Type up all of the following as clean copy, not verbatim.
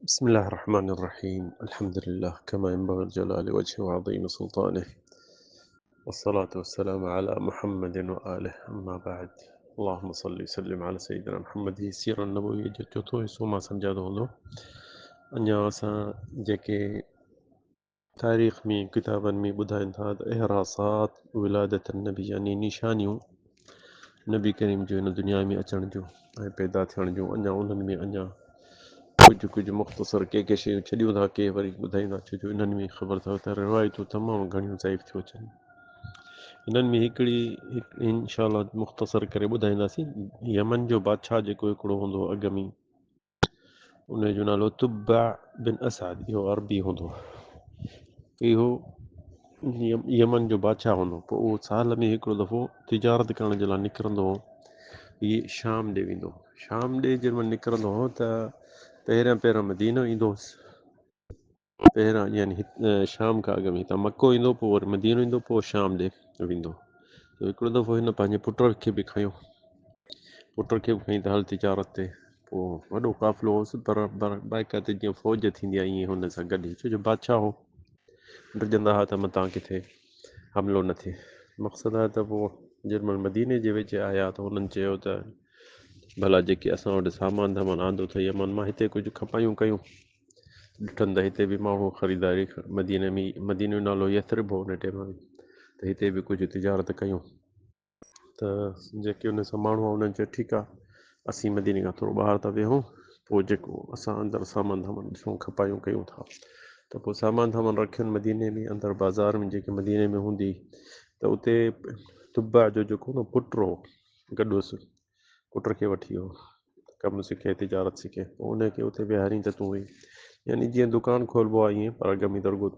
بسم الله الرحمن الرحيم الحمد لله كما ينبغي لجلال وجهه وعظيم سلطانه والصلاة والسلام على محمد وآله أما بعد اللهم صل وسلم على سيدنا محمد जी सीरत नबवी जो चोथों हिस्सो मां सम्झातो हूंदो अञा असां जेके तारीख़ में किताबनि में ॿुधाइनि था त इहरासात विलादत नबी यानी निशानियूं नबी करीम जो हिन दुनिया में अचण जूं ऐं पैदा थियण जूं अञा उन्हनि में अञा कुझु मुख़्तसर के शयूं छॾियूं था के वरी ॿुधाईंदा छो जो इन्हनि में ख़बर अथव त रिवायतूं तमामु घणियूं ज़ाइफ़ थियूं अचनि हिननि में हिकिड़ी इंशाअल्लाह मुख़्तसर करे ॿुधाईंदासीं यमन जो बादशाह जेको हिकिड़ो हूंदो अॻ में उनजो नालो तुब्बा बिन असाद इहो अरबी हूंदो इहो यमन जो बादशाह हूंदो पोइ उहो साल में हिकिड़ो दफ़ो तिजारत करण जे लाइ निकिरंदो हो हीअ शाम ॾे वेंदो शाम ॾे जंहिंमहिल निकिरंदो हो त पहिरियां मदीनो ईंदो हुउसि पहिरां यानी शाम खां अॻु में हितां मको ईंदो पोइ वरी मदीनो ईंदो पोइ शाम ॾे वेंदो त हिकिड़ो दफ़ो हिन पंहिंजे पुट खे बि खयो पुट खे बि खईं त हल तिजारत ते पोइ वॾो क़ाफ़िलो हुउसि पर बाक़ाइदे जीअं फ़ौज थींदी आहे ईअं हुन सां गॾु छो जो बादशाह हो ड्रिजंदा हुआ त मतां किथे हमिलो न थिए मक़सदु आहे त पोइ जेॾीमहिल मदीने जे विच आया त हुननि चयो त भला जेके असां वटि सामान दामान आंदो अथई यमन मां हिते कुझु खपायूं कयूं ॾिठनि त हिते बि माण्हू ख़रीदारी मदीने जो नालो यथरिब हो उन टाइम में त हिते बि कुझु तिजारत कयूं त जेके उन सां माण्हू आहे उन्हनि चयो ठीकु आहे असीं मदीने खां थोरो ॿाहिरि था वेहूं पोइ जेको असां अंदरि सामान दामान ॾिसूं खपायूं कयूं था त पोइ सामान दामान रखियनि मदीने में अंदरि बाज़ार में जेके मदीने में हूंदी त उते तुब्बा जो जेको न पुटु हो गॾु हुउसि पुट खे वठी वियो कमु सिखे तिजारत सिखे पोइ उनखे उते विहारियईं त तूं वई यानी जीअं दुकानु खोलिबो आहे ईअं पर अॻ में दरगो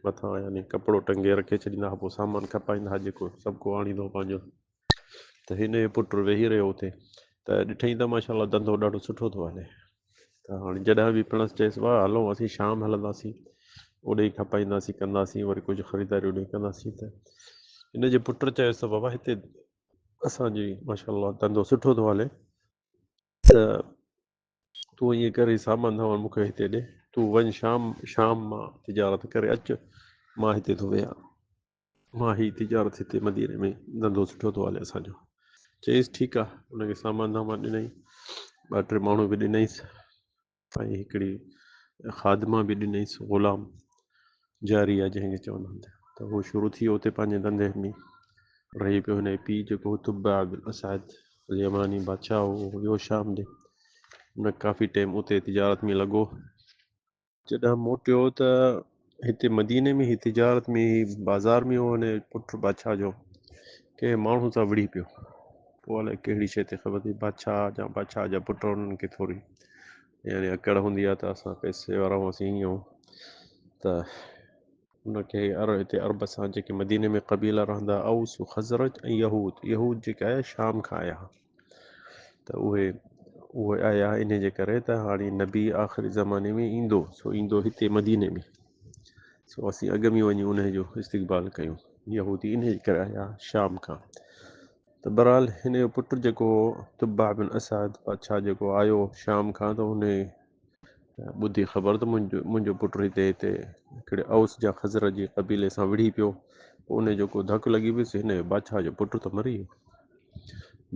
मथां यानी कपिड़ो टंगे रखे छॾींदा हुआ पोइ सामान खपाईंदा हुआ जेको सभु को आणींदो पंहिंजो त हिन जो पुटु वेही रहियो हुते त ॾिठईं त माशाल्लाह धंधो ॾाढो सुठो थो हले त हाणे जॾहिं बि पिणसि चयसि वाह हलो असीं शाम हलंदासीं ओॾे ई खपाईंदासीं कंदासीं वरी कुझु ख़रीदारी ओॾे कंदासीं त हिन जे पुट चयोसि त बाबा हिते असांजी माशाल्लाह धंधो सुठो थो हले त तूं ईअं करे सामान दामान मूंखे हिते ॾे तूं वञ शाम मां तिजारत करे अचु मां हिते थो वेहा मां ही तिजारत हिते मदीने में धंधो सुठो थो हले असांजो चयईसि ठीकु आहे हुनखे सामान दामान ॾिनई 2-3 माण्हू बि ॾिनईसि ऐं हिकिड़ी ख़ादमा बि ॾिनईसि ग़ुलाम जारी आहे जंहिंखे चवंदा आहिनि त उहो शुरू थी वियो हुते पंहिंजे धंधे में रही पियो हिन जो पीउ जेको तुब्बा बिन असाद यमानी बादशाह हो वियो शाम ॾे हुन काफ़ी टाइम उते तिजारत में लॻो जॾहिं मोटियो त हिते मदीने में ही तिजारत में ही बाज़ार में हो हुन पुटु बादशाह जो कंहिं माण्हू सां विढ़ी पियो पोइ अलाए कहिड़ी शइ ते ख़बर अथई बादशाह जा पुट उन्हनि खे थोरी यानी अकड़ हूंदी आहे त असां पैसे वारा हुआसीं ईअं त हुनखे हिते अरब सां जेके मदीने में क़बीला रहंदा औस ख़ज़रत ऐं यहूद जेके आया शाम खां आया त उहे आया इन जे करे त हाणे नबी आख़िरी ज़माने में ईंदो हिते मदीने में सो असीं अॻु में वञी उनजो इस्तक़बाल कयूं यहूदी इन जे करे आया शाम खां त बहरहाल हिन जो पुटु जेको तुब्बा बिन असाद बादशाह जेको आयो शाम खां त हुन ॿुधी ख़बर त मुंहिंजो पुटु हिते हिकिड़े औस जा ख़ज़र जे क़बीले सां विढ़ी पियो उन जेको धकु लॻी वियुसि हिन जो बादशाह जो पुटु त मरी वियो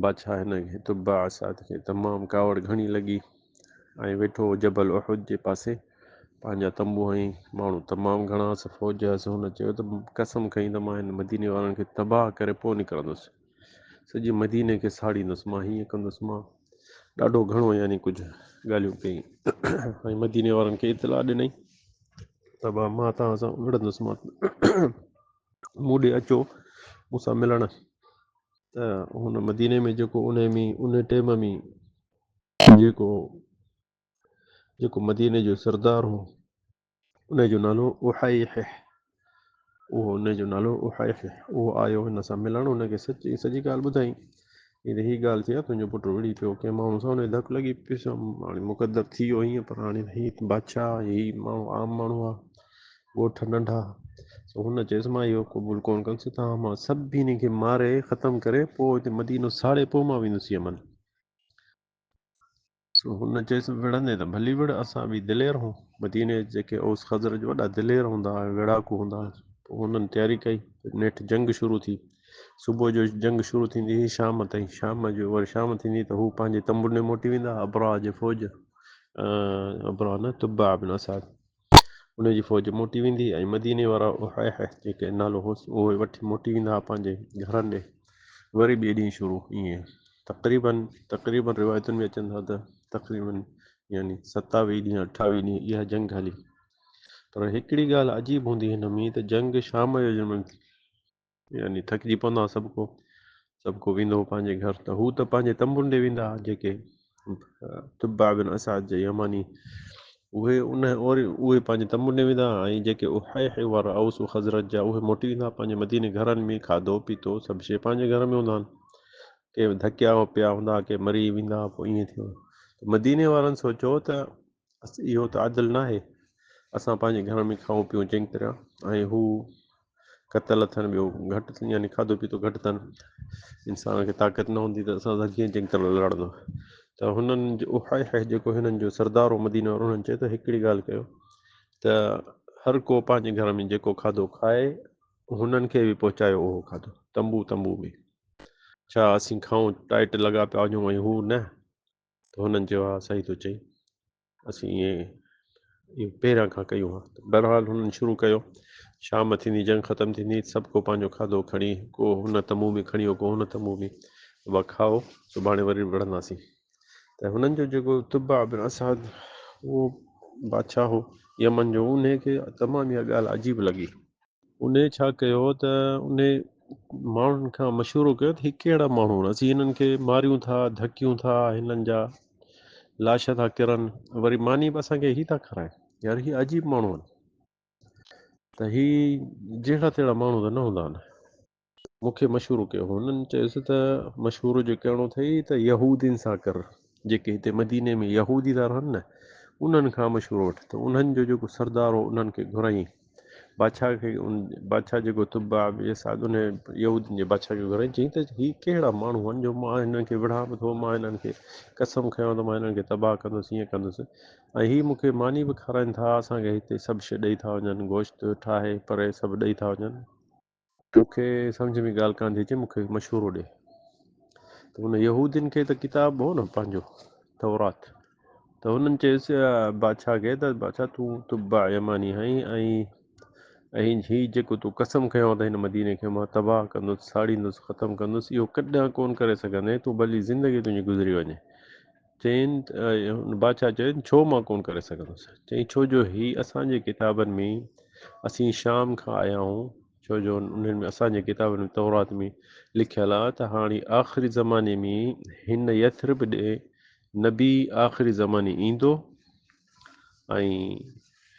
बादशाह हिन तुब्बा असाद खे तमामु कावड़ घणी लॻी ऐं वेठो जबल उहद जे पासे पंहिंजा तंबू हईं माण्हू तमामु घणा हुअसि फ़ौज हुअसि हुन चयो त कसम खईं त मां हिन मदीने वारनि खे तबाह करे पोइ निकिरंदुसि सॼी मदीने खे साड़ींदुसि मां हीअं कंदुसि मां ॾाढो घणो यानी कुझु ॻाल्हियूं कई ऐं मदीने वारनि खे इतलाह ॾिनई त भाउ मां तव्हां सां विढ़ंदुसि मां मूं ॾे अचो मूंसां मिलण त हुन मदीने में जेको उन टाइम में जेको मदीने जो सरदार हो उनजो नालो उहो आयो हिन सां मिलणु हुनखे सॼी ॻाल्हि ॿुधाई हीअ ॻाल्हि थी आहे तुंहिंजो पुटु विढ़ी पियो कंहिं माण्हू सां हुनखे धकु लॻी पियुसि हाणे मुक़दर थी वियो हीअं पर हाणे हीअ बादशाह हीअ माण्हू आम माण्हू आहे ॻोठ नंढा हुन चयसि मां इहो क़बूल कोन कंदुसि तव्हां मां सभिनी खे मारे ख़तमु करे पोइ हिते मदीनो साड़े पोइ मां वेंदुसि यमन हुन चयसि विढ़ंदे त भली विढ़, असां बि दिलेर हूं। मदीने जेके औस ख़ज़रज वॾा दिलेर हूंदा हुआ, विढ़ाकू हूंदा हुआ। पोइ हुननि तयारी कई, नेठि जंग शुरू थी। सुबुह जो जंग शुरू थींदी हुई शाम ताईं, शाम जो वरी शाम थींदी त हू पंहिंजे तंबुनि में मोटी वेंदा। अबरा जी फ़ौज, अबरा न, तुब्बा बिन असाद, उनजी फ़ौज मोटी वेंदी। ऐं मदीने वारा जेके नालो होसि उहे वठी मोटी वेंदा पंहिंजे घरनि ॾे। वरी ॿिए ॾींहुं शुरू ईअं तक़रीबन रिवायतुनि में अचनि था त तक़रीबन यानी 27 ॾींहं 28 ॾींहं इहा जंग हली। पर हिकिड़ी ॻाल्हि अजीब हूंदी हिन में त जंग शाम जो यानी थकिजी पवंदा सभु को वेंदो हो पंहिंजे घर। त हू त पंहिंजे तंबुनि ॾे वेंदा हुआ जेके तुब्बा बिन असाद जे यमानी, उहे पंहिंजे तंबुनि ॾे वेंदा। ऐं जेके वारा औस ख़ज़रत जा उहे मोटी वेंदा पंहिंजे मदीने घरनि में। खाधो पीतो सभु शइ पंहिंजे घर में हूंदा आहिनि। के धकिया पिया हूंदा, के मरी वेंदा। पोइ ईअं थियो। मदीने वारनि सोचियो त इहो त आदिल न आहे, असां पंहिंजे घर में खाऊं पीऊं चङी तरह, ऐं हू क़तल थियनि, ॿियो घटि थियनि, यानी खाधो पीतो घटि अथनि, इंसान खे ताक़त न हूंदी त असां सां कीअं चङी तरह लड़ंदो। त हुननि जो जेको हिननि जो सरदार हो मदीने वारो, हुननि चयो त हिकिड़ी ॻाल्हि कयो त हर को पंहिंजे घर में जेको खाधो खाए हुननि खे बि पहुचायो उहो खाधो तंबू में। छा असीं खाऊं टाइट लॻा पिया वञूं ऐं हू न? त हुननि चयो हा सही थो चई, असीं इहो पहिरियां खां कयूं हा। बहरहाल हुननि शुरू कयो। शाम थींदी, जंग ख़तमु थींदी, सभु को पंहिंजो खाधो खणी, को हुन तंबू में खणी वियो, को हुन तंबू में, उहा खाओ, सुभाणे वरी विढ़ंदासीं। त हुननि जो जेको तुब्बा बिन असाद, उहो बादशाह हो यमन जो, उन खे तमामु इहा ॻाल्हि अजीब लॻी। उन छा कयो त उन माण्हुनि खां मशवरो कयो त हीअ कहिड़ा माण्हू आहिनि, असीं हिननि खे मारियूं था, धकियूं था, हिननि जा लाश था किरनि, वरी मानी बि असांखे ही था खाराइनि, यार हीअ अजीब माण्हू आहिनि। त ही जहिड़ा तहिड़ा माण्हू त न हूंदा आहिनि। मूंखे मशवरो कयो, हुननि चयुसि त मशवरो जो करिणो अथई त यहूदियुनि सां कर, जेके हिते मदीने में यहूदी था रहनि न, उन्हनि खां मशवरो वठि। त उन्हनि जो जेको सरदार हो उन्हनि खे घुराई, बादशाह खे, बादशाह जेको तुब्बा असाद उन यहूदियुनि जे बादशाह खे घुराई। चई त हीअ कहिड़ा माण्हू आहिनि जो मां हिननि खे विढ़ां बि थो, मां हिननि खे कसम खयां त मां हिननि खे तबाह कंदुसि, ईअं कंदुसि, ऐं हीअ मूंखे मानी बि खाराइनि था, असांखे हिते सभु शइ ॾेई था वञनि, गोश्त ठाहे पर सभु ॾेई था वञनि। मूंखे सम्झ में ॻाल्हि कान थी अचे, मूंखे मशवरो ॾे। त हुन यहूदियुनि खे त किताबु हो न पंहिंजो तौरात, त हुननि चयुसि बादशाह खे त बादशाह तूं तुब्बा यमानी आहीं, ऐं हीअ जेको तूं कसम खयों त हिन मदीने खे मां तबाह कंदुसि, साड़ींदुसि, ख़तमु कंदुसि, इहो कॾहिं कोन करे सघंदे, तूं भली ज़िंदगी तुंहिंजी गुज़री वञे। चयनि बादशाह चयनि छो मां कोन करे सघंदुसि? चई छो जो हीअ असांजे किताबनि में, असीं शाम खां आया आहियूं, छो जो उन्हनि में असांजे किताबनि में तौरात में लिखियलु आहे त हाणे आख़िरी ज़माने में हिन यथरिब ॾे नबी आख़िरी ज़माने ईंदो ऐं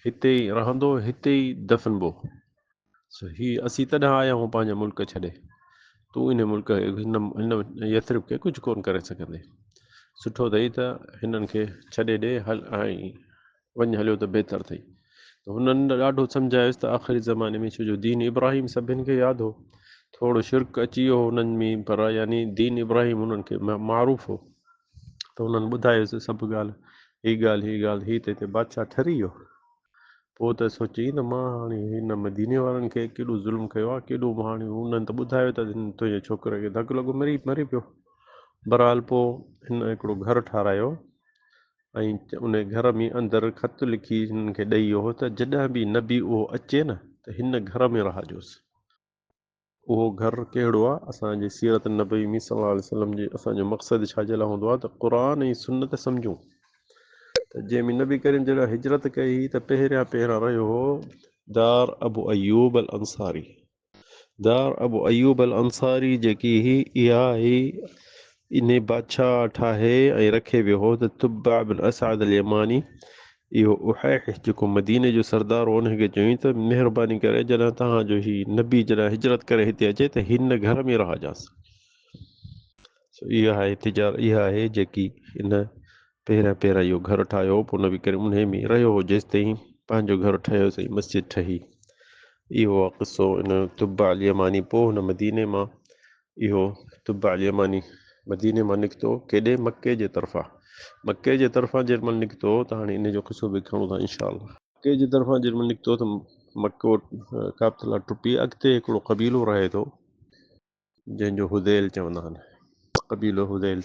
हिते ई रहंदो, हिते ई दफ़नबो। हीअ असीं तॾहिं आया आहियूं पंहिंजा मुल्क छॾे, तूं इन मुल्क हिन यथरिब खे कुझु कोन करे सघंदे। सुठो अथई त हिननि खे छॾे ॾे, हल ऐं वञ, हलियो त बहितर अथई। त हुननि ॾाढो सम्झायुसि त आख़िरी ज़माने में, छो जो दीन इब्राहिम सभिनि खे यादि हो, थोरो शिरक अची वियो हुननि में, पर यानी दीन इब्राहिम हुननि खे मारूफ़ हो। त हुननि ॿुधायोसि सभु ॻाल्हि, हीअ ॻाल्हि त हिते बादशाह ठरी वियो। पोइ त सोची त मां हाणे हिन मदीने वारनि खे केॾो ज़ुल्म कयो आहे, केॾो हाणे हुननि त ॿुधायो त तुंहिंजे छोकिरे खे धकु लॻो, मरी पियो। बहरहाल पोइ हिन हिकिड़ो घरु ठारायो ऐं उन घर में अंदरि ख़त लिखी हिननि खे ॾेई वियो त जॾहिं बि नबी उहो अचे न त हिन घर में रहिजोसि। उहो घरु कहिड़ो आहे? असांजी सीरत नबी में सल्लल्लाहु अलैहि वसल्लम जी, असांजो मक़सदु छाजे लाइ हूंदो आहे त क़ुर ऐं सुन्नत सम्झूं। त जंहिंमें नबी करीम जॾहिं हिजरत कई त पहिरियां रहियो हो दार अबू अयूब अल अंसारी। दार अबू अयूब अल अंसारी जेकी इहा ही इन बादशाह ठाहे ऐं रखे वियो हो त तुब्बा बिन असाद अल यमानी, इहो जेको मदीने जो सरदार हो, उनखे चयईं त महिरबानी करे जॾहिं तव्हांजो ही नबी जॾहिं हिजरत करे हिते अचे त हिन घर में रहिजांसि। इहा आहे जेकी इन पहिरियां इहो घरु ठाहियो, पोइ नबी करे उन में रहियो हो जेसि ताईं पंहिंजो घरु ठहियोसीं, मस्जिद ठही। इहो आहे क़िसो इन तुब्बा अल यमानी। पोइ हुन मदीने मां इहो तुब्बा अल यमानी मदीने मां निकितो केॾे? मके जे तरफ़ां। मके जे तरफ़ां जेमहिल निकितो त हाणे इन जो क़िसो बि खणूं था इनशा अल्लाह। मके जी तरफ़ां जेमहिल निकितो त मको काबतला टुटी अॻिते हिकिड़ो क़बीलो रहे थो जंहिंजो हुदैल चवंदा आहिनि, क़बीलो हुदैल।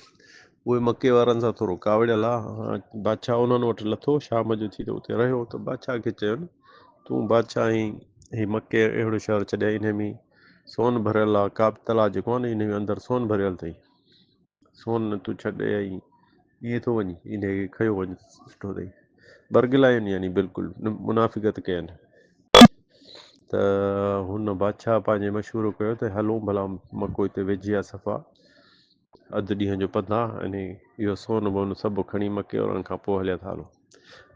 उहे मके वारनि सां थोरो कावड़ियल आहे। बादशाह उन्हनि वटि लथो शाम जो थी त उते रहियो त बादशाह खे चयुनि तूं बादशाह आहीं, हीउ मके अहिड़ो शहरु छॾे इन में सोन भरियल आहे, काबतला जेको आहे न इन में अंदरि सोन भरियल अथई, सोन तूं छॾे आई ईअं थो वञी, इन खे खयो वञि सुठो अथई। बरगिलायुनि यानी बिल्कुलु मुनाफ़िक़त कयनि। त हुन बादशाह पंहिंजे मशवरो कयो त हलूं भला मको हिते विझी आहे सफ़ा अधु ॾींहं जो पंधि आहे, अने इहो सोन वोन सभु खणी मके वारनि खां पोइ हलिया था हलो।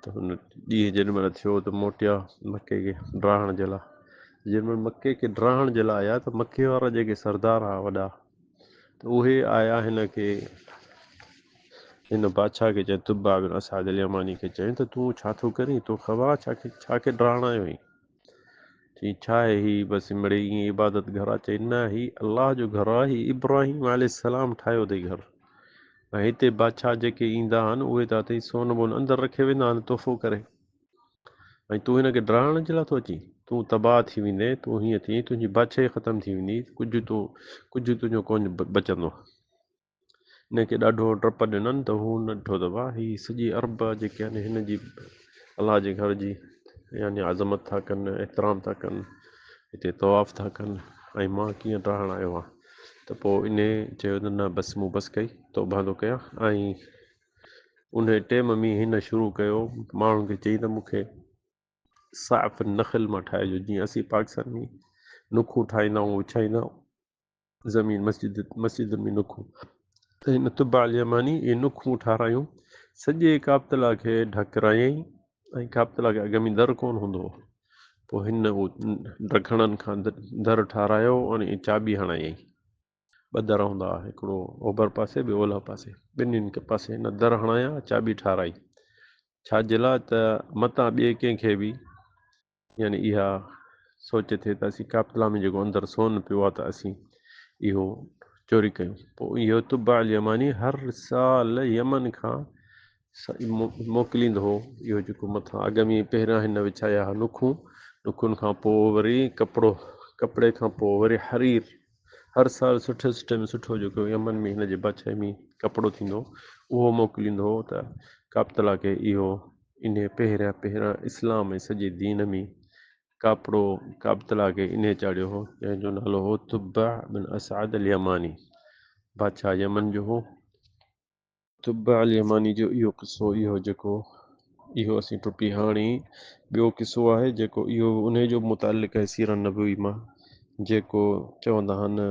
त हुन ॾींहुं जेॾीमहिल थियो त मोटिया मके खे ड्राहण जे लाइ। जेॾीमहिल मके खे ड्राहण जे लाइ आया त मके वारा जेके सरदार हुआ वॾा त उहे आया हिन खे हिन बादशाह खे चई तुब्बा बिन असाद अल यमानी खे चई त तूं छा थो करीं, तो ख़बर आहे छा खे ड्राहण आयो आहीं? चई छा आहे हीउ बसि मिड़ई ईअं इबादत घर आहे? चई न हीउ अलाह जो घर आहे, हीउ इब्राहिम अलैहिस्सलाम ठाहियो अथई घर। ऐं हिते बादशाह जेके ईंदा आहिनि उहे त अथई सोन वोन अंदरि रखे वेंदा आहिनि तोहफ़ो करे, ऐं तूं हिनखे ड्राहण जे लाइ थो अची? तूं तबाह थी वेंदे, तूं हीअं थी तुंहिंजी बादशाही ख़तमु थी वेंदी, कुझु तुंहिंजो कोन बचंदो। हिनखे ॾाढो डपु ॾिननि त हू नंढो दॿा हीअ सॼी अरब जेके आहिनि हिन जी अलाह जे घर जी यानी आज़मत था कनि, एतिराम था कनि, हिते तवाफ़ था कनि, ऐं मां कीअं ड्राहण आयो आहियां। त पोइ इन चयो त न बसि मूं बसि कई तौबा थो कयां। ऐं उन टाइम में हिन शुरू कयो माण्हुनि खे चई त मूंखे साफ़ नख़िल मां ठाहिजो, जीअं असीं पाकिस्तान में नुखूं ठाहींदा आहियूं विछाईंदा आहियूं ज़मीन मस्जिद में नुखूं, त हिन तुब्बा अल यमानी इहे नुखूं ठारायूं, सॼे काबतला खे ढकरायईं ऐं काबतला खे अॻ में दर कोन हूंदो हो। पोइ हिन उहो ढकणनि खां दर ठारायो ऐं चाबी हणायईं। ॿ दर हूंदा हुआ, हिकिड़ो ओभर पासे ॿियो ओलह पासे, ॿिन्हिनि पासे हिन दर हणाया चाबी ठाराई। छाजे लाइ? त मतां ॿिए कंहिंखे बि यानी इहा सोच थिए त असीं काबतला में जेको अंदरि सोन पियो आहे त असीं इहो चोरी कयूं। पोइ इहो तुब्बा अल यमानी हर साल यमन खां मोकिलींदो हो इहो जेको मथां अॻ में पहिरियां हिन विछाया नुखुनि खां पोइ वरी कपिड़े खां पोइ वरी हरीर, हर साल सुठे में सुठो जेको यमन में हिन जे बादशाह में कपिड़ो थींदो उहो मोकिलींदो हो। त काबतला खे इहो इन पहिरियां इस्लाम ऐं सॼे दीन में काबतला खे इन चाढ़ियो हो जंहिंजो नालो हो तुब्बा बिन असाद अल यमानी, बादशाह यमन जो हो। तुब्बा अल यमानी जो इहो क़िसो इहो असीं टुटी हाणी। ॿियो क़िसो आहे जेको इहो उन जो मुतालिक़ आहे सीरत नबवी मां, जेको चवंदा आहिनि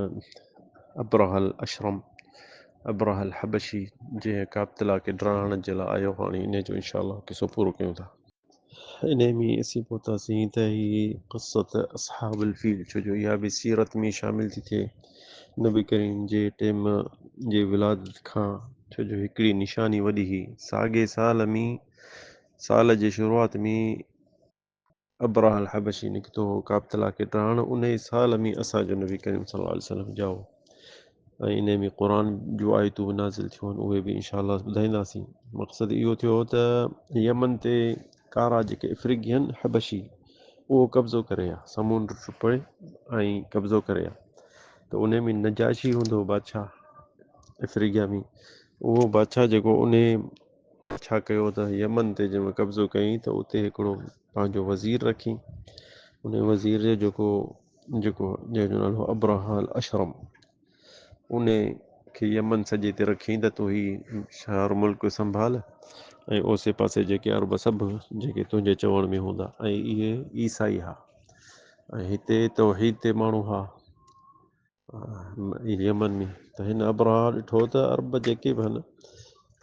अब्राहल हबशी जंहिं काबतला खे ड्राहण जे लाइ आयो। हाणे इन जो इनशा अल्लाह क़िसो पूरो कयूं था। इन में असीं पहुतासीं त हीअ क़िसत असहाबुल फील, छो जो इहा बि सीरत में शामिल थी थिए नबी करीम जे टाइम जे विलादत खां, छो जो हिकिड़ी निशानी वॾी हुई। साॻे साल जे शुरूआत में अब्राहल हबशी निकितो हो काबतला खे ड्राहण, उन ई साल में असांजो नबी करीम सल्लल्लाहु अलैहि वसल्लम ॼाओ। ऐं इन में क़ुर जूं आयतूं बि नाज़िल थियूं आहिनि, उहे बि इनशा अल्लाह ॿुधाईंदासीं। मक़सदु इहो थियो त यमन ते कारा जेके इफ्रीकी आहिनि हबशी, उहो कब्ज़ो करे हा, समुंड टुपे ऐं कब्ज़ो करे हा। त उन में नजाशी हूंदो बादशाह इफ्रीकिया में, उहो बादशाह जेको उन छा कयो त यमन ते जंहिंमें कब्ज़ो कयईं त उते हिकिड़ो पंहिंजो वज़ीर रखी, उन वज़ीर जो जंहिंजो नालो अब्राहल अशरम, उन खे यमन सॼे ते रखी त तूं ही शहर मुल्क संभाल ऐं ओसे पासे जेके अरब सभु जेके तुंहिंजे चवण में हूंदा, ऐं इहे ईसाई हा। ऐं हिते तौहीद ते माण्हू हा यमन में। त हिन अब्राह ॾिठो त अरब जेके बि आहिनि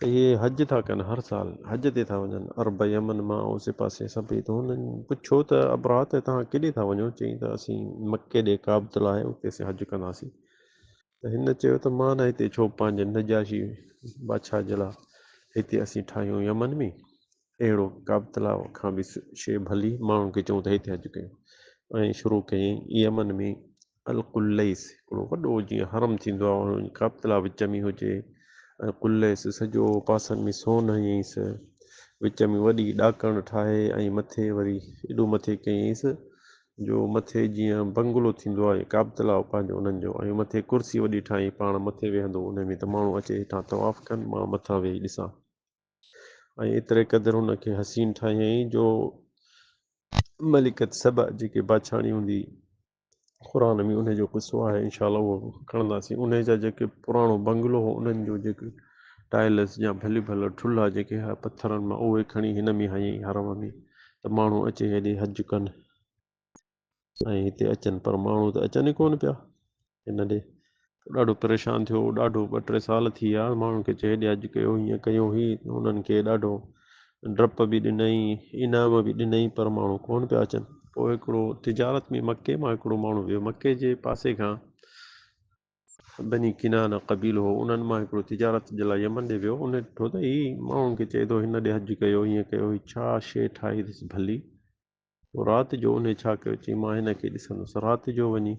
त इहे हज था कनि, हर साल हज ते था वञनि अरब यमन मां ओसे पासे सभई। त हुननि पुछो त अब्राह त तव्हां केॾे था वञो? चई त असीं मके ॾे काबतला आहे उते असीं हज कंदासीं। त हिन चयो त मां न हिते छो पंहिंजे नजाशी बादशाह जे लाइ हिते असीं ठाहियूं यमन में, अहिड़ो काबतला खां बि शइ भली माण्हुनि खे चऊं त हिते हज कयूं। ऐं शुरू कयईं यमन में अलकुलैस, हिकिड़ो वॾो जीअं हरम थींदो आहे काबतला विच में हुजे, ऐं कुल्लेस सॼो पासनि में सोन हयईंसि, विच में वॾी ॾाकण ठाहे ऐं मथे वरी एॾो मथे कयईंसि जो मथे जीअं बंगलो थींदो आहे काबतलाव पंहिंजो उन्हनि जो, ऐं मथे कुर्सी वॾी ठाही पाण मथे वेहंदो उन में त माण्हू अचे हेठां तवाफ़ कनि, मां मथां वेही ॾिसां। ऐं एतिरे क़दुरु हुनखे हसीन ठाहियईं जो मलिकत सबा जेके बादशाहणी हूंदी क़ुर में उनजो क़िसो आहे, इंशाअल्लाह उहो खणंदासीं। उन जा जेके पुराणो बंगलो हो उन्हनि जो जेके टाइल्स या भली भल ठुल्हा जेके हा पथरनि मां उहे खणी हिन में हयईं हरम में, त माण्हू अचे हेॾे हज कनि ऐं हिते अचनि, पर माण्हू त अचनि ई कोन पिया हिन ॾे। ॾाढो परेशान थियो, ॾाढो 2-3 साल थी विया माण्हुनि खे चए हेॾे अॼु कयो हीअं कयो हुई, उन्हनि खे ॾाढो डप बि ॾिनई, इनाम बि ॾिनई, पर माण्हू कोन पिया अचनि। पोइ हिकिड़ो तिजारत में मके मां हिकिड़ो माण्हू वियो, मके जे पासे खां बनी किनाना क़बीलो हो, उन्हनि मां हिकिड़ो तिजारत जे लाइ यमन ॾे वियो। उन ॾिठो त हीअ माण्हुनि खे चए थो हिन ॾे हज कयो, हीअं कयो, हीअ छा शइ ठाही अथसि भली। पोइ राति जो उन छा कयो, चई मां हिन खे ॾिसंदुसि। राति जो वञी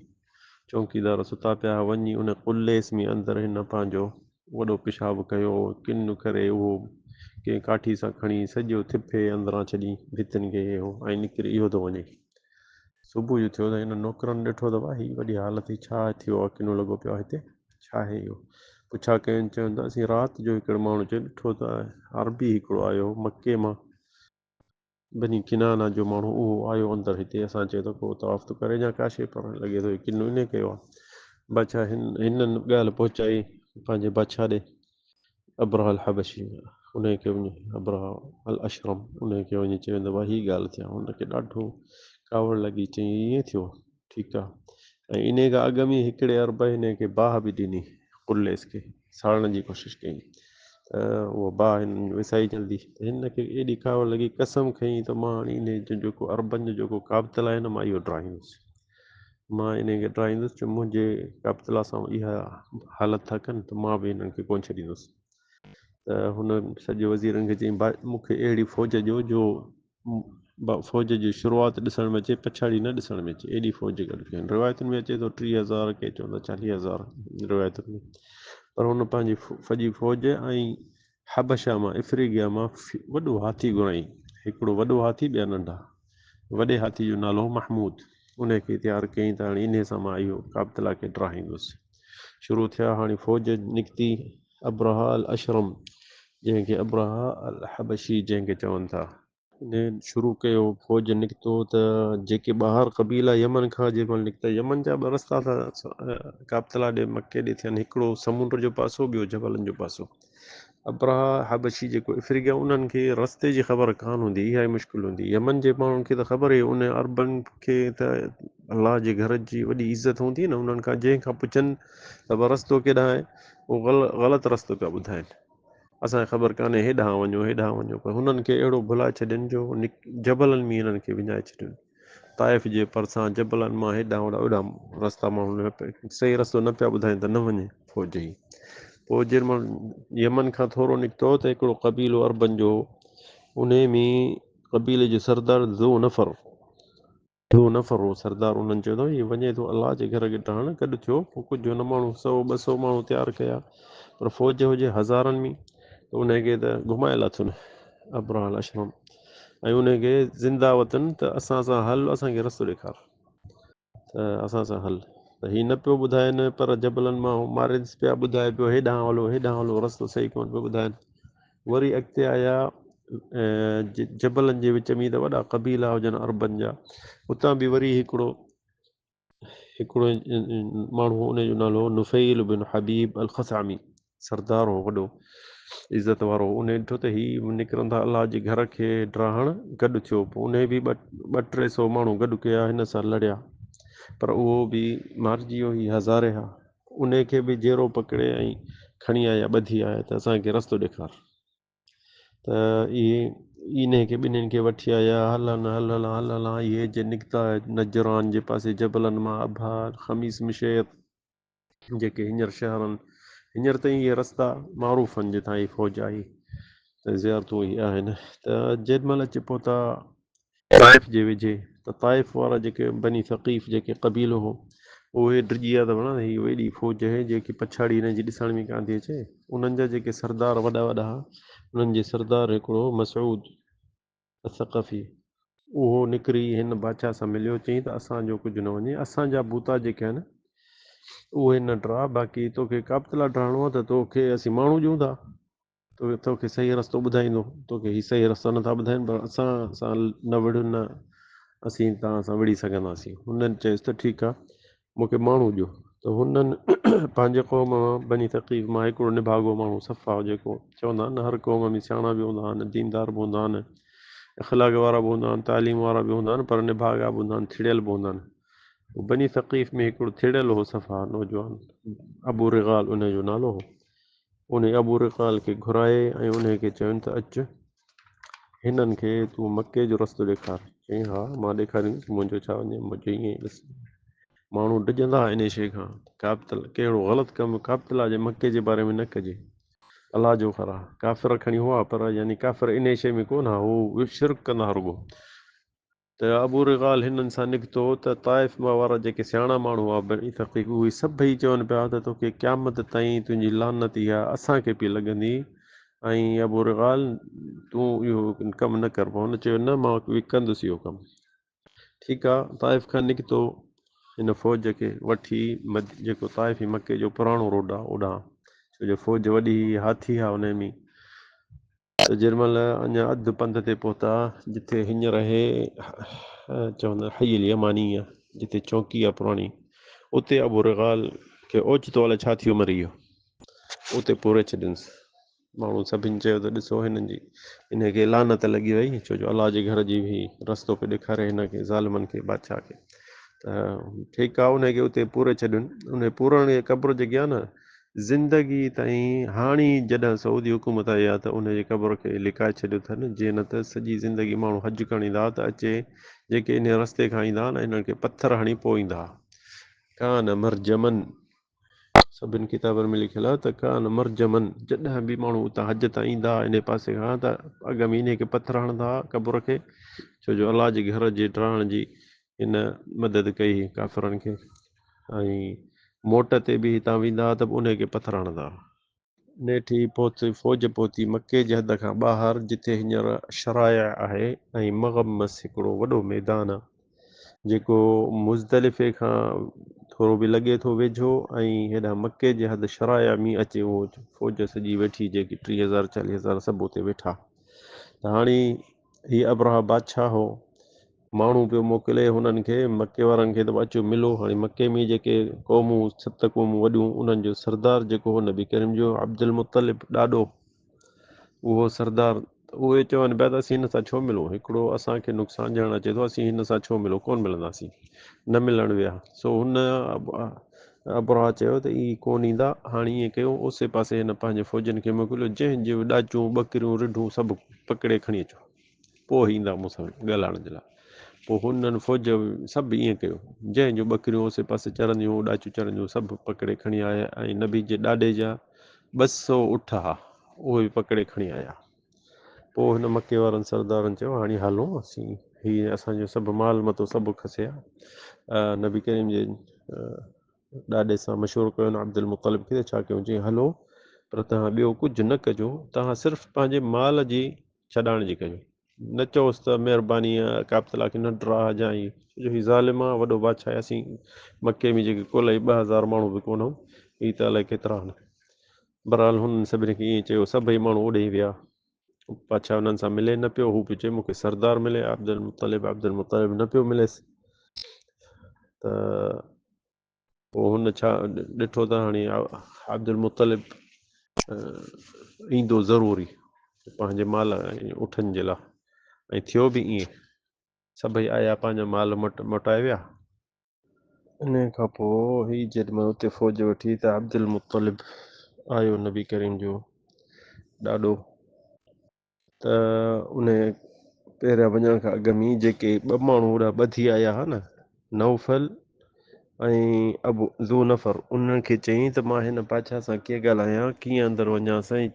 चौकीदार सुता पिया वञी उन कुल्लेस में अंदरि हिन पंहिंजो वॾो पेशाब कयो, किन करे उहो कंहिं काठी सां खणी सॼो थिफे अंदरां छॾी भितियुनि खे ऐं निकिरी इहो थो वञे। सुबुह जो थियो त हिन नौकरनि ॾिठो त भाई वॾी हालत छा थियो आहे, किनो लॻो पियो आहे हिते, छा आहे इहो। पुछा कयुनि, चवनि त असीं राति जो हिकिड़ो माण्हू चयो ॾिठो त अरबी हिकिड़ो आयो मके मां, बनी किनाना जो माण्हू, उहो आयो अंदरि हिते, असां चए थो को तवाफ़ थो करे या का शइ, पर लॻे थो किनो इन कयो आहे। बादशाह हिननि ॻाल्हि पहुचाई पंहिंजे बादशाह ॾे, अबरहा अल हबशी उनखे वञी, अबरहा अल अशरम उनखे वञी चवनि त भाई हीअ ॻाल्हि थिया, हुनखे ॾाढो कावड़ लॻी, चई ईअं थियो, ठीकु आहे। ऐं इन खां अॻु में हिकिड़े अरब हिन खे बाहि बि ॾिनी, कुल्लेस खे साड़ण जी कोशिशि कई, त उहो बाहि हिन विसाई जल्दी, त हिन खे एॾी कावड़ लॻी, कसम खईं त मां हाणे इन जो जेको अरबनि जो जेको काबतला आहे न, मां इहो ड्राहींदुसि, मां इन खे ड्राहींदुसि, जो मुंहिंजे काबतला सां इहा हालत था कनि त मां बि हिननि खे कोन छॾींदुसि। त हुन सॼे वज़ीरनि खे चई मूंखे अहिड़ी फ़ौज ॾियो जो फ़ौज जी शुरूआति ॾिसण में अचे, पछाड़ी न ॾिसण में अचे, एॾी फ़ौज गॾु कयूं। रिवायतुनि में अचे थो 30,000, के चवंदा 40,000 रिवायतुनि में, पर हुन पंहिंजी सॼी फ़ौज ऐं हबशा मां इफ्रीगिया मां वॾो हाथी घुराई, हिकिड़ो वॾो हाथी, ॿिया नंढा। वॾे हाथी जो नालो महमूद, उनखे तयारु कयईं त हाणे इन सां मां इहो काबतला खे ड्राहींदुसि। शुरू थिया, हाणे फ़ौज निकिती, अबरहा अल अशरम जंहिंखे अबरहा अल हबशी जंहिंखे चवनि था, इन शुरू कयो। फ़ौज निकितो त जेके ॿाहिरि क़बीला यमन खां जेमहिल निकिता, यमन जा ॿ रस्ता था काबतला ॾे मके ॾे थियनि, हिकिड़ो समुंड जो पासो, ॿियो जबलनि जो पासो। अबरहा हबशी जेको इफ्रीगिया, उन्हनि खे रस्ते जी ख़बर कान हूंदी, इहा ई मुश्किल हूंदी। यमन जे माण्हुनि खे त ख़बर ई, उन अरबनि खे त अलाह जे घर जी वॾी इज़त हूंदी न, उन्हनि खां जंहिंखां पुछनि त रस्तो केॾांहुं आहे, उहो ग़लति रस्तो पिया ॿुधाइनि, असांखे ख़बर कान्हे, हेॾां वञो हेॾां वञो, पर हुननि खे अहिड़ो भुलाए छॾनि जो जबलनि में हिननि खे विञाए छॾियो, ताइफ़ जे भरिसां जबलनि मां हेॾां होॾां रस्ता माण्हू सही रस्तो न पिया ॿुधाइनि त न वञे फ़ौज ई। पोइ जेमहिल यमन खां थोरो निकितो त हिकिड़ो क़बीलो अरबनि जो, उन में क़बीले जो सरदार ज़ू नफ़र हो सरदार, उन्हनि चयो हीअ वञे थो अलाह जे घर खे ढाहण, गॾु थियो। पोइ कुझु हुन माण्हू 100-200 माण्हू तयारु कया, पर फ़ौज हुजे हज़ारनि में, त उनखे त घुमाए लाथुनि अबरहा अल अशरम, ऐं उनखे ज़िंदा वतन त असां सां हल, असांखे रस्तो ॾेखार, त असां सां हल, त हीअ न पियो ॿुधाइनि, पर जबलनि मां मारिन्स पिया ॿुधाए पियो, हेॾां हलो रस्तो सही कोन पियो ॿुधाइनि। वरी अॻिते आया जबलनि जे विच में त वॾा क़बीला हुजनि अरबनि जा, उतां बि वरी हिकिड़ो माण्हू, उनजो नालो नुफ़ैल बिन हबीब अल ख़सामी, सरदार हो वॾो इज़त वारो। उन ॾिठो त हीअ निकिरंदा अलाह जे घर खे ड्राहण, गॾु थियो। पोइ उन बि 200-300 माण्हू गॾु कया, हिन सां लड़िया, पर उहो बि मारिजी वियो, हीअ हज़ारे हा। उन खे बि जेरो पकिड़े ऐं खणी आया, ॿधी आया, त असांखे रस्तो ॾेखार, त इहे इन खे ॿिन्हिनि खे वठी आया, हलनि इहे जे निकिता नजरान जे पासे जबलनि मां, अबा ख़मीस मिशैत जेके हींअर शहर आहिनि, हींअर ताईं इहे रस्ता मरूफ़ आहिनि जितां ई फ़ौज आई, त ज़ियारतूं ई आहिनि। त जेॾीमहिल अची पहुता ताइफ़ जे वेझे, त ताइफ़ वारा जेके बनी सक़ीफ़ जेके क़बीलो हो, उहे डिॼी विया अथव न, हीअ वॾी फ़ौज आहे जेकी पछाड़ी हिन जी ॾिसण में कान थी अचे। उन्हनि जा जेके सरदार वॾा वॾा, उन्हनि जे सरदार हिकिड़ो मसऊद सक़फ़ी, उहो निकिरी हिन बादशाह सां मिलियो, चई त असांजो कुझु न वञे, असांजा बूता जेके आहिनि उहे न डरा, बाक़ी तोखे काबतला डराइणो आहे त तोखे असीं माण्हू ॾियूं था, तोखे सही रस्तो ॿुधाईंदो, तोखे हीउ सही रस्तो नथा ॿुधाइनि पर असां सां न विढ़, न असीं तव्हां सां विढ़ी सघंदासीं। हुननि चयुसि त ठीकु आहे, मूंखे माण्हू ॾियो। त हुननि पंहिंजे क़ौम मां बनी तक़ीफ़ मां हिकिड़ो निभागो माण्हू सफ़ा, जेको चवंदा आहिनि न हर क़ौम में सियाणा बि हूंदा आहिनि, दीनदार बि हूंदा आहिनि, अख़लाक वारा बि हूंदा आहिनि, तालीम वारा बि हूंदा आहिनि, पर निभागा बि हूंदा आहिनि, थिड़ियल बि हूंदा आहिनि। बनी तक़ीफ़ में हिकिड़ो थिड़ियल हो सफ़ा नौजवान, अबू रिगाल उनजो नालो हो। उन अबू रिगाल खे घुराए ऐं उनखे चवनि त अचु, हिननि खे तूं मके जो रस्तो ॾेखार। चई हा मां ॾेखारींदुसि, मुंहिंजो छा वञे, मुंहिंजो ईअं ई ॾिस। माण्हू डिॼंदा इन शइ खां, काबतल कहिड़ो ग़लति कमु काबतला जे मके जे बारे में न कजे, अलाह जो ख़र आहे। काफ़िर खणी हुआ पर यानी काफ़िर इन शइ में कोन, हू शिरक कंदा रुॻो। त अबू रिगाल हिननि सां निकितो त ताइफ़ वारा जेके सियाणा माण्हू हुआ बनी तक़ीफ़, उहे सभई चवनि पिया त तोखे क़यामत ताईं तुंहिंजी लानत इहा असांखे पई लॻंदी, ऐं अबू रिगाल तूं इहो कमु न कर। हुन चयो न मां कंदुसि इहो कमु। ठीकु आहे, ताइफ़ खां निकितो, हिन फ़ौज खे वठी जेको ताइफ़ी मके जो पुराणो रोड आहे ओॾां, छो जो फ़ौज वॾी हाथी आहे उन में। त जेॾीमहिल अञा अधु पंध ते पहुता, जिथे हींअर हे चवंदा हयल यमानी आहे, जिते चौकी आहे पुराणी, उते अबू रिगाल खे ओचितो अलाए छा थियो मरी वियो, उते पूरे छॾियसि। माण्हू सभिनि चयो त ॾिसो हिननि जी हिनखे लानत लॻी वई, छो जो अलाह जे घर जी बि रस्तो पियो ॾेखारे हिनखे, ज़ालिमनि खे, बादशाह खे। त ठीकु आहे, उनखे उते पूरे छॾियुनि। उन पूरण क़ब्र जेकी आहे न, ज़िंदगी ताईं हाणे जॾहिं सऊदी हुकूमत आई आहे त उनजे क़ब्र खे लिकाए छॾियो अथनि, जीअं न त सॼी ज़िंदगी माण्हू हज करणु ईंदा त अचे, जेके इन रस्ते खां ईंदा न हिननि खे पथर हणी पोइ ईंदा। कान मरजमन, सभिनि किताबनि में लिखियलु आहे त कान मरजमन, जॾहिं बि माण्हू उतां हज तां ईंदा इन पासे खां त अॻ में इन खे पथर हणंदा क़ब्र खे, छो जो अलाह जे घर जे डराइण जी हिन मदद कई काफ़िरनि खे। ऐं मोट ते बि हितां वेंदा त बि उनखे पथर हणंदा। नेठी पहुती फ़ौज पहुती मके जे हद खां ॿाहिरि, जिथे हींअर शराया आहे ऐं मग़मस हिकिड़ो वॾो मैदान आहे, जेको मुज़दलिफ़े खां थोरो बि लॻे थो वेझो, ऐं हेॾा मके जे हद शराया में अचे उहो फ़ौज सॼी वेठी, जेकी 30,000 40,000 सभु उते वेठा। त हाणे हीअ अबराहा बादशाह हो, माण्हू पियो मोकिले हुननि खे, मके वारनि खे त अचो मिलो। हाणे मके में जेके क़ौमूं 7 क़ौमूं वॾियूं, उन्हनि जो सरदार जेको हो नबी करीम जो अब्दुल मुत्तलिब ॾाॾो, उहो सरदार, उहे चवनि पिया त असीं हिन सां छो मिलूं, हिकिड़ो असांखे नुक़सानु ॾियणु अचे थो, असीं हिन सां छो मिलूं, कोन मिलंदासीं, न मिलण विया। सो हुन अबराहा चयो त ई कोन ईंदा। हाणे ईअं कयो, ओसे पासे हिन पंहिंजे फ़ौजनि खे मोकिलियो, जंहिंजो ॾाचूं ॿकरियूं रिढूं सभु पकिड़े खणी अचो, पोइ ईंदा मूंसां ॻाल्हाइण जे लाइ। पोइ हुननि फ़ौज सभु ईअं कयो, जंहिंजूं ॿकरियूं ओसे पासे चरंदियूं, ॾाचूं चरंदियूं, सभु पकिड़े खणी आया। ऐं नबी जे ॾाॾे जा 200 ऊठ हुआ, उहे बि पकिड़े खणी आया। पोइ हिन मके वारनि सरदारनि चयो हाणे हलूं, असीं हीअ असांजो सभु माल मतो सभु खसिया। नबी करीम जे ॾाॾे सां मशवरो कयो न अब्दुल मुत्तलिब खे, छा कयूं, चई हलो पर तव्हां ॿियो कुझु न कजो, तव्हां सिर्फ़ु पंहिंजे माल जी छॾाइण जी कजो, न चओसि त महिरबानी काबतला खे न डरा जां ई, छो हीउ ज़ालिम आहे, वॾो बादशाह आहे। असीं मके में जेके कुल 2000 माण्हू बि कोन, हीअ त अलाए केतिरा आहिनि। बहरहाल हुननि सभिनी खे ईअं चयो, सभई माण्हू ओॾे ई विया। बादशाह हुननि सां मिले न पियो, हू पियो चए मूंखे सरदार मिले अब्दुल मुत्तलिब न पियो मिलेसि। त पोइ हुन छा ॾिठो त हाणे अब्दुल मुत्तलिब ईंदो ज़रूरी पंहिंजे माल ऐं उठनि जे लाइ, ऐं थियो बि ईअं, सभई आया पंहिंजा माल मोटाए विया। इन खां पोइ ही जेॾीमहिल उते फ़ौज वठी त अब्दुल मुत्तलिब आयो नबी करीम जो ॾाढो, त उन पहिरियां वञण खां अॻ में जेके 2 माण्हू होॾा ॿधी आया हुआ न, नौफल ऐं अबू ज़ू नफ़र, उन्हनि खे चयईं त मां हिन बादशाह सां कीअं ॻाल्हायां, कीअं अंदरि वञा साईं,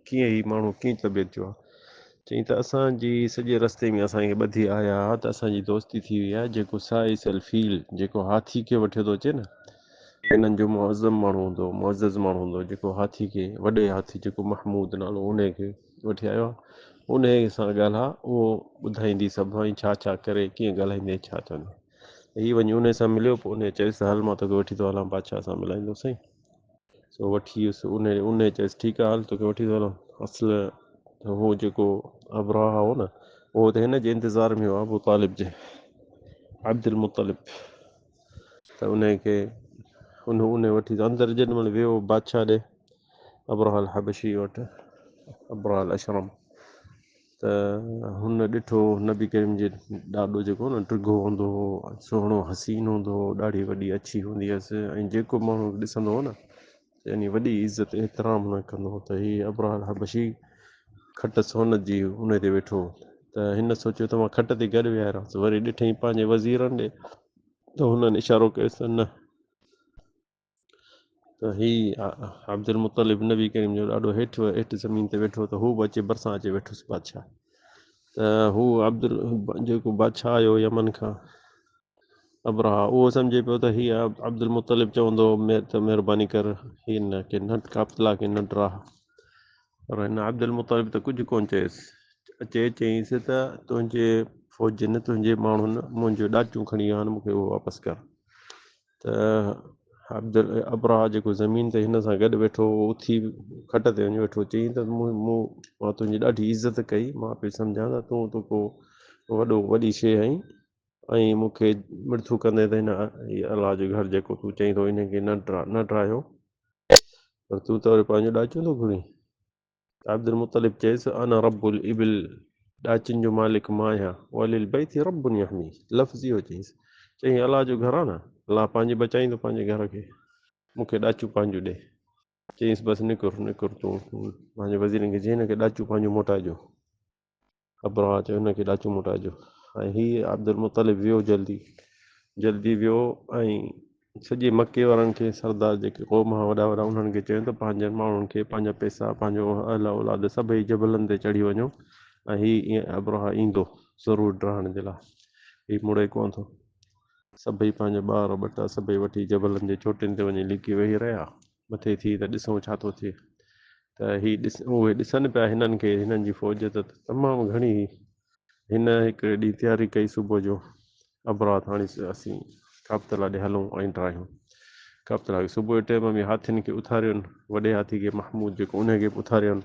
कीअं ही माण्हू कीअं तबियत जो आहे। चयईं त असांजी सॼे रस्ते में असांखे ॿधी आया त असांजी दोस्ती थी वई आहे, जेको साइसल फील जेको हाथी खे वठियो थो अचे न, हिननि जो मुअज़्ज़म माण्हू हूंदो, मुअज़्ज़ज़ माण्हू हूंदो, जेको हाथी खे, वॾे हाथी जेको महमूद नालो, उन खे वठी आयो आहे। उन सां ॻाल्हाए उहो ॿुधाईंदी सभु भई छा छा करे, कीअं ॻाल्हाईंदे, छा चवंदे। हीअ वञी उन सां मिलियो, पोइ उन चयसि हल मां तोखे वठी थो हलां, बादशाह सां मिलाईंदो साईं। सो वठी वियुसि, उन चयसि ठीकु आहे हल तोखे वठी थो हलां। असुल उहो जेको अबराह हो न, उहो त हिन जे इंतज़ार में हो अबू तालिब जे, अब्दुल मुतलिब। त उन खे उन वठी अंदरि जेॾी महिल वियो बादशाह ॾे, अबराह अल हबशी वटि, अबराह अल अशरम, त हुन ॾिठो नबी करीम जे ॾाॾो जेको न टिघो हूंदो हो, सुहिणो हसीन हूंदो हो, ॾाढी वॾी अछी हूंदी हुअसि, ऐं जेको माण्हू ॾिसंदो हो न यानी वॾी इज़त एतिराम न कंदो हो। त हीअ अबराह अल हबशी खट सोन जी उन ते वेठो, त हिन सोचियो त मां खट ते गॾु विहारियांसि। वरी ॾिठईं पंहिंजे वज़ीरनि ॾे, त हुननि इशारो कयोसि न। त हीअ अब्दुल मुतलिब नबी करीम जो ॾाढो हेठि ज़मीन ते वेठो, त हू बि अचे भरिसां अचे वेठुसि बादशाह। त हू जेको बादशाह आयो यमन खां, अबराह, उहो सम्झे पियो त हीअ अब्दुल मुतलिब चवंदो त महिरबानी कर हिन खे न काफ़िला खे न डरा। पर हिन अब्दुल मुतलिब त कुझु कोन चयसि, चयईंसि त तुंहिंजे फ़ौजियुनि, तुंहिंजे माण्हुनि मुंहिंजो ॾाचूं खणी विया आहिनि, मूंखे उहो वापसि कर। त अबराह जेको ज़मीन ते हिन सां गॾु वेठो, उथी खट ते वञी वेठो, चयईं त मां तुंहिंजी ॾाढी इज़त कई, मां पियो सम्झां त तूं तो को वॾी शइ आहीं, ऐं मूंखे मिठू कंदे त हिन अलाह जो घर जेको तूं चईं थो हिनखे न डरायो, पर तूं त वरी पंहिंजो ॾाचो थो घुरीं। अब्दुल मुतलिब चयसि अना रब्बुल इबिल, ॾाचिन जो मालिक मां आहियां, वलिल बैति रब्बुन यहमी, लफ़्ज़ इहो चयईंसि। चईं अलाह जो घर आहे न, अलाह पंहिंजे बचाईंदो पंहिंजे घर खे, मूंखे ॾाचू पंहिंजो ॾे। चयईंसि बसि निकुर तूं पंहिंजे वज़ीरनि खे चई हिनखे ॾाचू पंहिंजो मोटाइजो। अबराह चयो हिनखे ॾाचू मोटाइजो। ऐं हीअ अब्दुल मुतलिब वियो, जल्दी वियो, ऐं सॼे मके वारनि खे, सरदार जेके क़ौम हुआ वॾा उन्हनि खे चयो त पंहिंजनि माण्हुनि खे पंहिंजा पैसा, पंहिंजो अहल औलाद सभई जबलनि ते चढ़ी वञो, ऐं हीअ ईअं अबराह ईंदो ज़रूरु डराइण जे लाइ, हीअ मुड़े कोन थो। सभई पंहिंजा ॿार ॿटा सभई वठी जबलनि जे चोटियुनि ते वञी लिकी वेही रहिया, मथे थी त ॾिसूं छा थो थिए। त उहे ॾिसनि पिया हिननि खे, हिननि जी फ़ौज त तमामु घणी। हिन हिकिड़े ॾींहुं तयारी कई सुबुह जो, अबराह हाणे असीं काफ़िला ॾे हलूं ऐं डरायूं। काफ़िला सुबुह जे टाइम में हाथियुनि खे उथारियोनि, वॾे हाथी खे महमूद जेको उनखे बि उथारियोनि,